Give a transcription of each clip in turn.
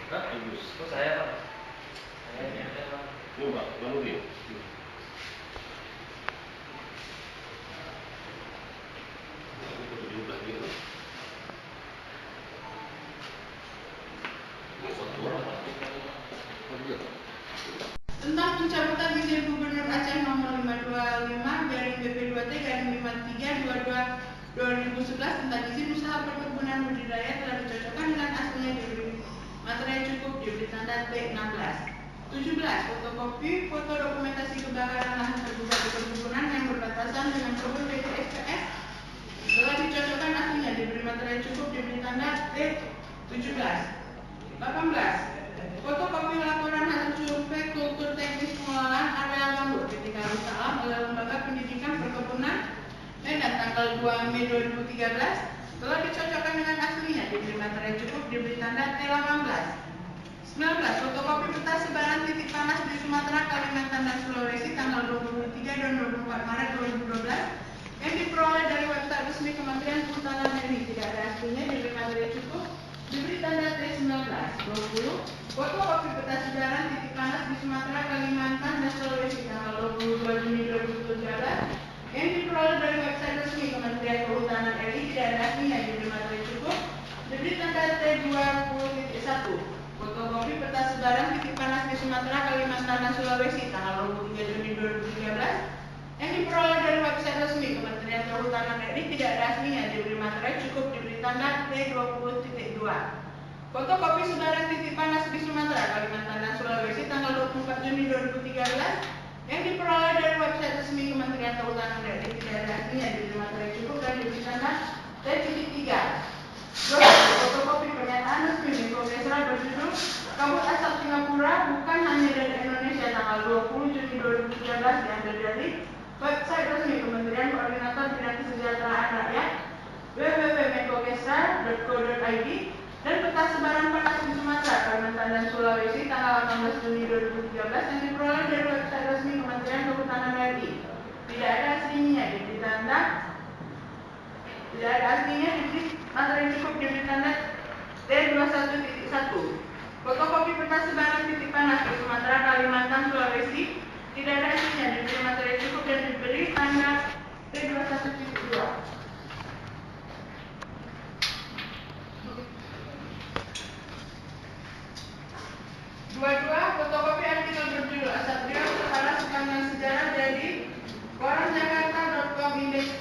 Bagus. Kok saya Pak? Saya Pak. Coba, Bang. Tentang pencabutan izin Gubernur Aceh nomor 525 garing BP2T garing 5322/2011 tentang izin usaha perkebunan budidaya telah dicocokkan dengan aslinya diberi materai cukup diberi tanda T16. 17. Fotokopi foto dokumentasi kebakaran lahan terbuka di perkebunan yang berbatasan dengan kebun PT SPS telah dicocokkan aslinya diberi materai cukup diberi tanda T17. 18. Fotokopi laporan hasil survei kultur teknis pengelolaan area gambut PT Kalus Alam oleh Lembaga Pendidikan Perkebunan Medan tanggal 2 Mei 2013 telah dicocokkan dengan aslinya diberi materai cukup diberi tanda T18. 19. Fotokopi peta sebaran titik panas di Sumatera, Kalimantan, dan Sulawesi tanggal 23 dan 24 Maret 2012 yang diperoleh dari website resmi Kementerian Kehutanan RI tidak ada aslinya diberi materai cukup diberi tanda T19. 20. Fotokopi peta sebaran titik panas di Sumatera, Kalimantan, dan Sulawesi tanggal 22 Juni 2017 yang diperoleh dari website resmi Kementerian Kehutanan RI tidak ada aslinya diberi materai cukup diberi tanda T20.1. Fotokopi peta sebaran titik panas di Sumatera, Kalimantan, dan Sulawesi tanggal 23 Juni 2013 yang diperoleh dari website resmi Kementerian Kehutanan RI tidak ada aslinya diberi materai cukup diberi tanda T20.2. Fotokopi sebaran titik panas di Sumatera, Kalimantan, dan Sulawesi tanggal 24 Juni 2013 yang diperoleh dari website resmi Kementerian Kehutanan RI tidak ada aslinya diberi materai cukup dan diberi tanda T3. Fotokopi pernyataan resmi Menko Kesra berjudul Kabut Asap Singapura bukan hanya dari Indonesia tanggal 20 Juni 2013 diambil dari website resmi Kementerian Koordinator Bidang Kesejahteraan Rakyat www.menkokesra.co.id dan peta sebaran panas di Sumatera, Kalimantan, dan Sulawesi tanggal 18 Juni 2013 yang diperoleh dari website resmi Kementerian Kehutanan RI tidak ada aslinya diberi tanda diberi materai cukup diberi tanda T21.1. Fotokopi peta sebaran titik panas di Sumatera, Kalimantan, Sulawesi tidak ada aslinya diberi materai cukup dan diberi tanda T21.2. 22. Fotokopi artikel berjudul Asatria Utara Sepanjang Sejarah dari Koran Jakarta.com Indeks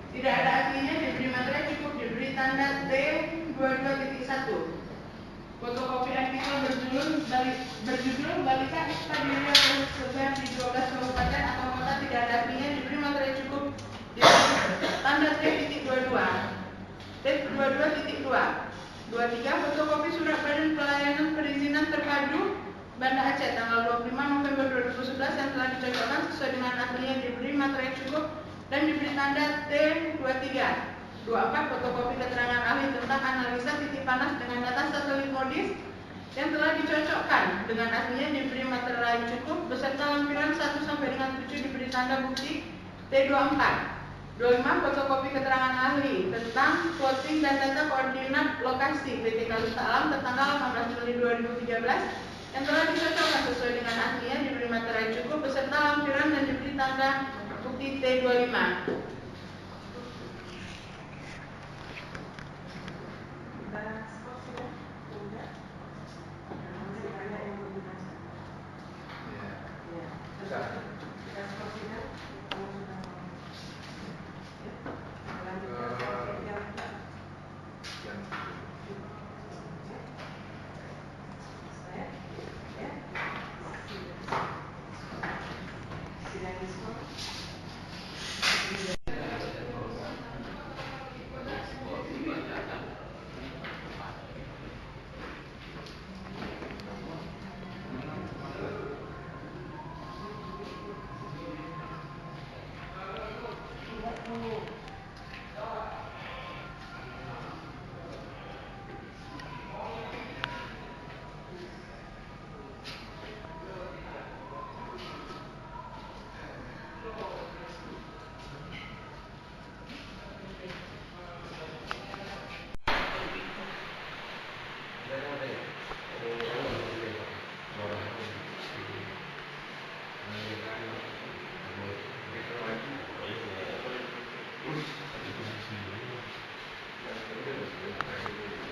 tidak ada aslinya diberi materai cukup diberi tanda T22.1. Fotokopi artikel berjudul Balita Istabiria tersebar di 12 kabupaten atau kota tidak ada aslinya diberi materai cukup diberi tanda T22. T22.2. 23. Fotokopi surat badan pelayanan perizinan terpadu Banda Aceh tanggal 25 November 2011 yang telah dicocokkan sesuai dengan aslinya diberi materai cukup dan diberi tanda T23. 24. Fotokopi keterangan ahli tentang analisa titik panas dengan data satelit modis yang telah dicocokkan dengan aslinya diberi materai cukup beserta lampiran 1 sampai dengan 7 diberi tanda bukti T24. 25. Fotokopi keterangan ahli tentang plotting dan data koordinat lokasi PT Kalus Alam tertanggal 18 Juli 2013 yang telah dicocokkan sesuai dengan aslinya diberi materai cukup beserta lampiran dan diberi tanda bukti T25.